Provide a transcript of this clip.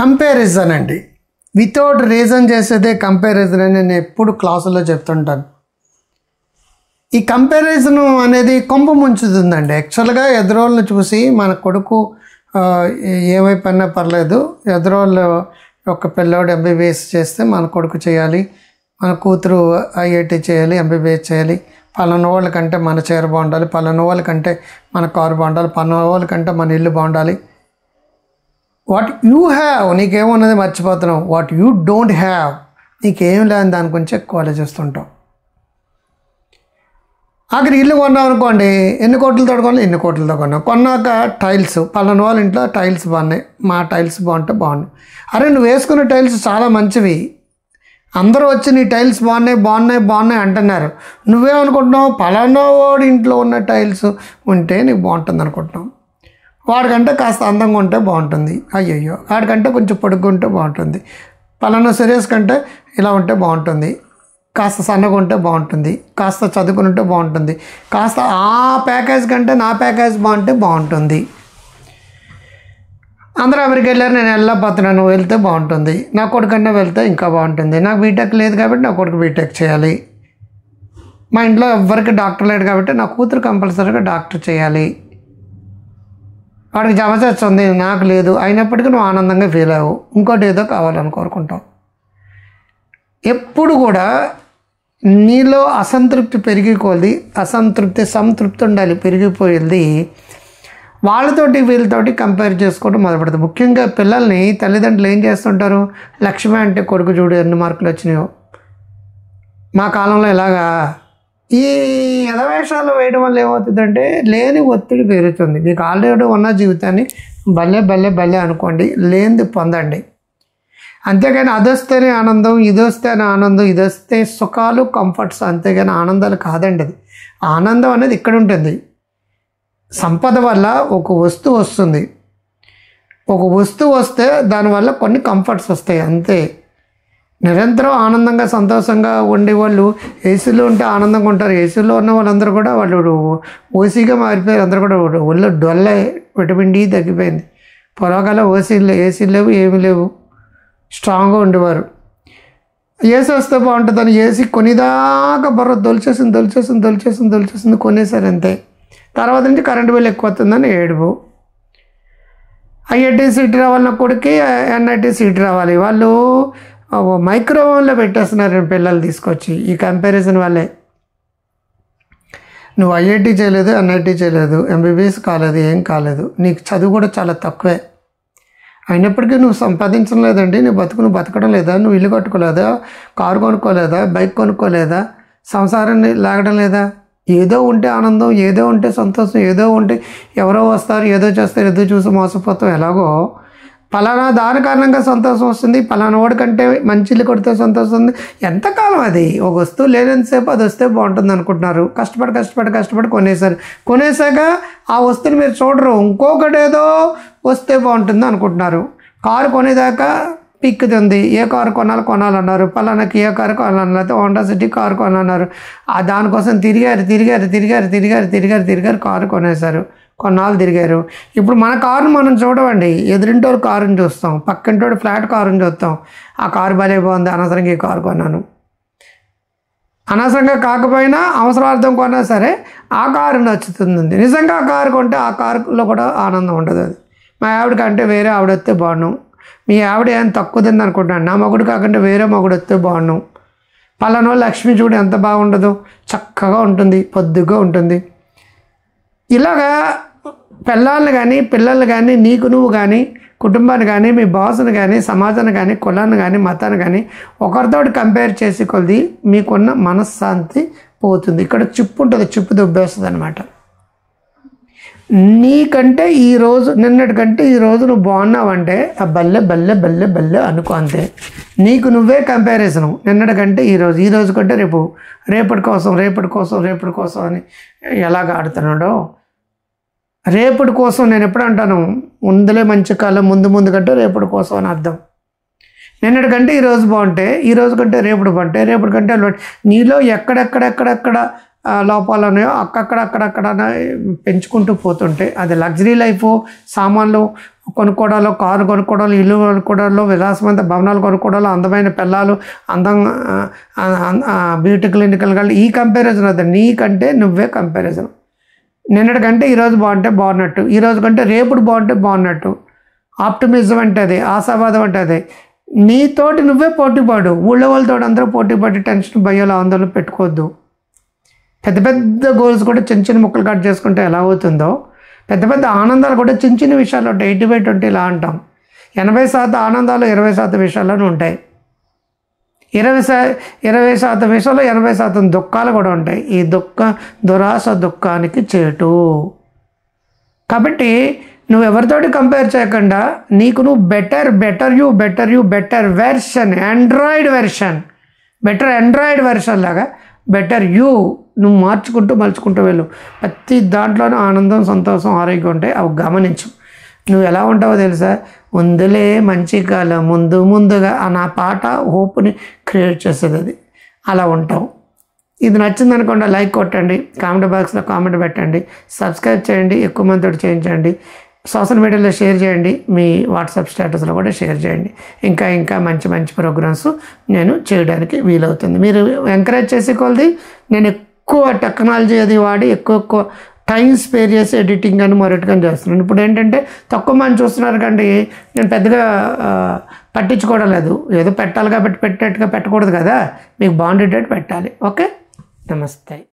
Comparison అండి. Without reason చేసేదే comparison అని నేను ఎప్పుడు క్లాసుల్లో చెప్తుంటాను. ఈ కంపారిజన్ అనేది కొంప ముంచుతుందండి. యాక్చువల్గా ఎదురోళ్ళని చూసి మన కొడుకు ఏమైపోయినా పర్లేదు, ఎదురోళ్ళు ఒక పిల్లోడు ఎంబీబీఎస్ చేస్తే మన కొడుకు చేయాలి, మన కూతురు ఐఐటి చేయాలి, ఎంబీబీఎస్ చేయాలి, పలానా వాళ్ళకంటే మన చీర బాగుండాలి, పలానా వాళ్ళకంటే మన కారు బాగుండాలి, పలానా వాళ్ళకంటే మన ఇల్లు బాగుండాలి. వాట్ యూ హ్యావ్, నీకేమున్నది మర్చిపోతున్నావు. వాట్ యూ డోంట్ హ్యావ్, నీకేం లేని దాని గురించి ఎక్కువ ఆలోచిస్తుంటాం. ఆఖరి ఇల్లు కొన్నాం అనుకోండి, ఎన్ని కోట్లతో కొన్నాం, ఎన్ని కోట్లతో కొన్నాం. కొన్నాక టైల్స్, పలానా వాళ్ళ ఇంట్లో టైల్స్ బాగున్నాయి, మా టైల్స్ బాగుంటే బాగున్నాయి. అరే నువ్వు వేసుకున్న టైల్స్ చాలా మంచివి, అందరూ వచ్చి నీ టైల్స్ బాగున్నాయి బాగున్నాయి బాగున్నాయి అంటున్నారు. నువ్వేమనుకుంటున్నావు, పలానా వాడి ఇంట్లో ఉన్న టైల్స్ ఉంటే నీకు బాగుంటుంది అనుకుంటున్నావు. వాడికంటే కాస్త అందంగా ఉంటే బాగుంటుంది, అయ్యయ్యో వాడికంటే కొంచెం పొడుగ్గా ఉంటే బాగుంటుంది, పలానా సిరీస్ కంటే ఇలా ఉంటే బాగుంటుంది, కాస్త సన్నగా ఉంటే బాగుంటుంది, కాస్త చదువుకుని ఉంటే బాగుంటుంది, కాస్త ఆ ప్యాకేజ్ కంటే నా ప్యాకేజ్ బాగుంటే బాగుంటుంది. అందరూ అమెరికా వెళ్ళారు, నేను వెళ్ళకపోతున్నాను, వెళ్తే బాగుంటుంది, నా కొడుకన్నా వెళ్తే ఇంకా బాగుంటుంది. నాకు బీటెక్ లేదు కాబట్టి నా కొడుకు బీటెక్ చేయాలి, మా ఇంట్లో ఎవ్వరికి డాక్టర్ లేడు కాబట్టి నా కూతురు కంపల్సరీగా డాక్టర్ చేయాలి, వాడికి జమచచ్చు ఉంది నాకు లేదు, అయినప్పటికీ నువ్వు ఆనందంగా ఫీల్ అవ్వవు, ఇంకోటి ఏదో కావాలని కోరుకుంటావు. ఎప్పుడు కూడా నీలో అసంతృప్తి పెరిగిపోయింది, సంతృప్తి ఉండాలి, పెరిగిపోయింది. వాళ్ళతోటి వీళ్ళతోటి కంపేర్ చేసుకోవడం మొదలుపెడతారు. ముఖ్యంగా పిల్లల్ని తల్లిదండ్రులు ఏం చేస్తుంటారు, లక్ష్మి అంటే కొడుకు చూడు ఎన్ని మార్కులు వచ్చినాయో, మా కాలంలో ఇలాగా ఈ యథవేషాలు వేయడం వల్ల ఏమవుతుందంటే లేని ఒత్తిడి పెరుగుతుంది. మీకు ఆల్రెడీ ఉన్న జీవితాన్ని భలే అనుకోండి, లేనిది పొందండి. అంతేగాని అదొస్తేనే ఆనందం, ఇదొస్తేనే ఆనందం, ఇదొస్తే సుఖాలు కంఫర్ట్స్, అంతేగాని ఆనందాలు కాదండి. అది ఆనందం అనేది ఇక్కడ ఉంటుంది. సంపద వల్ల ఒక వస్తువు వస్తుంది, ఒక వస్తువు వస్తే దానివల్ల కొన్ని కంఫర్ట్స్ వస్తాయి అంతే. నిరంతరం ఆనందంగా సంతోషంగా ఉండేవాళ్ళు ఏసీలో ఉంటే ఆనందంగా ఉంటారు. ఏసీలో ఉన్న వాళ్ళందరూ కూడా వాళ్ళు ఓసీగా మారిపోయారు. అందరూ కూడా ఒళ్ళు డొల్ల, విటమిన్ డి తగ్గిపోయింది. పొలగాల ఏసీ లేవు, ఏమీ లేవు, స్ట్రాంగ్గా ఉండేవారు. ఏసీ వస్తే బాగుంటుందని ఏసీ కొనిదాకా బర్ర దొలిచేసింది కొనేసారు అంతే. తర్వాత నుంచి కరెంటు బిల్ ఎక్కువ వస్తుందని ఏడుపు. ఐఐటి సీట్ రావాలి, నా కొడుకు ఎన్ఐటి సీట్ రావాలి. వాళ్ళు మైక్రోవేవ్లో పెట్టేస్తున్నారు పిల్లలు తీసుకొచ్చి. ఈ కంపారిజన్ వల్లే నువ్వు ఐఐటి చేయలేదు, ఎన్ఐటి చేయలేదు, ఎంబీబీఎస్ కాలేదు, ఏం కాలేదు, నీకు చదువు కూడా చాలా తక్కువే, అయినప్పటికీ నువ్వు సంపాదించడం లేదండి, నువ్వు బతకడం లేదా, నువ్వు ఇల్లు కట్టుకోలేదా, కారు కొనుక్కోలేదా, బైక్ కొనుక్కోలేదా, సంసారాన్ని లాగడం లేదా. ఏదో ఉంటే ఆనందం, ఏదో ఉంటే సంతోషం, ఏదో ఉంటే ఎవరో వస్తారు, ఏదో చేస్తారు, ఏదో చూసి మోసపోతాం. ఎలాగో పలానా దాని కారణంగా సంతోషం వస్తుంది, పలానా వాడి కంటే మంచి ఇల్లు కొడితే సంతోషం ఉంది. ఎంతకాలం అది ఒక వస్తువు లేనంతసేపు అది వస్తే బాగుంటుంది అనుకుంటున్నారు. కష్టపడి కొనేసాక ఆ వస్తువుని మీరు చూడరు, ఇంకొకటి ఏదో వస్తే బాగుంటుంది అనుకుంటున్నారు. కారు కొనేదాకా పిక్కుతుంది, ఏ కారు కొనాలన్నారు, పలానాకి ఏ కారు కొనాలన్నారు, హోండా సిటీ కారు కొనాలన్నారు. దానికోసం తిరిగారు, కారు కొనేశారు, కొన్నాళ్ళు తిరిగారు. ఇప్పుడు మన కారును మనం చూడవండి, ఎదురింటోడు కారుని చూస్తాం, పక్కింటోడు ఫ్లాట్ కారుని చూస్తాం. ఆ కారు భలే బాగుంది, అనవసరంగా ఈ కారు కొన్నాను. అనవసరంగా కాకపోయినా అవసరార్థం కొన్నా సరే ఆ కారు నచ్చుతుంది. నిజంగా ఆ కారు కొంటే ఆ కారులో కూడా ఆనందం ఉండదు. అది మా ఆవిడ కంటే వేరే ఆవిడ వస్తే బాగున్నాం, మీ ఆవిడ ఏం తక్కువ తింది అనుకుంటున్నాను, నా మగుడు కాకుండా వేరే మగుడు వస్తే బాగున్నాం, పలానా లక్ష్మి చూడు ఎంత బాగుండదు, చక్కగా ఉంటుంది, పొద్దుగా ఉంటుంది. ఇలాగా పిల్లల్ని కానీ పిల్లల్ని కానీ నువ్వు కానీ కుటుంబాన్ని కానీ మీ బాస్ని కానీ సమాజాన్ని కానీ కులాన్ని కానీ మతాన్ని కానీ ఒకరితో కంపేర్ చేసి కొద్ది మీకున్న మనశ్శాంతి పోతుంది. ఇక్కడ చిప్పు ఉంటుంది, చిప్పు దుబ్బేస్తుంది అనమాట. నీకంటే నిన్నటికంటే ఈరోజు నువ్వు బాగున్నావంటే ఆ బల్లె అనుకో అంతే. నీకు నువ్వే కంపారిజను, నిన్నటికంటే ఈరోజు కంటే రేపటి కోసం అని ఎలాగ ఆడుతున్నాడో. రేపటి కోసం నేను ఎప్పుడు అంటాను, ముందులే మంచి కాలం, ముందు కంటే రేపటి కోసం అని అర్థం. నిన్నటికంటే ఈరోజు బాగుంటే, ఈరోజు కంటే రేపటి బాగుంటే, రేపటి కంటే నీలో ఎక్కడెక్కడ లోపాలు ఉన్నాయో అక్కడక్కడ పెంచుకుంటూ పోతుంటే అది లగ్జరీ లైఫ్, సామాన్లు కొనుక్కోవడాలు, కారు కొనుక్కోవడాలు, ఇల్లు కొనుక్కోవడాలు, విలాసవంత భవనాలు కొనుక్కోవడాలు, అందమైన పిల్లలు, బ్యూటీ క్లినికల్ కానీ ఈ కంపారిజన్ అవుతుంది. నీకంటే నువ్వే కంపారిజన్. నిన్నటికంటే ఈరోజు బాగుంటే బాగున్నట్టు, ఈరోజు కంటే రేపుడు బాగుంటే బాగున్నట్టు. ఆప్టిమిజం అంటే అదే, ఆశావాదం అంటే అదే. నీతోటి నువ్వే పోటీపడు. ఊళ్ళో వాళ్ళతో అందరూ పోటీపడి టెన్షన్, భయాలు, ఆందోళన పెట్టుకోవద్దు. పెద్ద పెద్ద గోల్స్ కూడా చిన్న చిన్న ముక్కలు కట్ చేసుకుంటే ఎలా అవుతుందో, పెద్ద పెద్ద ఆనందాలు కూడా చిన్న చిన్న విషయాలు ఉంటాయి. 80/20 ఇలా అంటాం. 80% ఆనందాలు 20% విషయాల్లోనే ఉంటాయి. 20% విషయాల్లో 80% దుఃఖాలు కూడా ఉంటాయి. ఈ దురాశ దుఃఖానికి చేటు. కాబట్టి నువ్వు ఎవరితోటి కంపేర్ చేయకుండా నీకు నువ్వు బెటర్ వెర్షన్, ఆండ్రాయిడ్ వెర్షన్ లాగా బెటర్ యూ నువ్వు మలుచుకుంటూ వెళ్ళు. ప్రతి దాంట్లోనూ ఆనందం, సంతోషం, ఆరోగ్యం ఉంటాయి. అవి గమనించు. నువ్వు ఎలా ఉంటావో తెలుసా? ముందులే మంచి కాలం, ముందుగా నా పాట హోప్ని క్రియేట్ చేస్తుంది. అది అలా ఉంటావు. ఇది నచ్చింది అనుకోండి, లైక్ కొట్టండి, కామెంట్ బాక్స్లో కామెంట్ పెట్టండి, సబ్స్క్రైబ్ చేయండి, ఎక్కువ మందితో చేయించండి, సోషల్ మీడియాలో షేర్ చేయండి, మీ వాట్సాప్ స్టేటస్లో కూడా షేర్ చేయండి. ఇంకా మంచి ప్రోగ్రామ్స్ నేను చేయడానికి వీలవుతుంది. మీరు ఎంకరేజ్ చేసే కొలది నేను ఎక్కువ టెక్నాలజీ అది వాడి ఎక్కువ టైం స్పేర్ చేసి ఎడిటింగ్ అని మరొకటి చేస్తున్నాను. ఇప్పుడు ఏంటంటే తక్కువ మంది చూస్తున్నారు కండి, నేను పెద్దగా పట్టించుకోవడం లేదు. ఏదో పెట్టాలి కాబట్టి పెట్టేట్టుగా పెట్టకూడదు కదా, మీకు బాగుండేటట్టు పెట్టాలి. ఓకే, నమస్తే.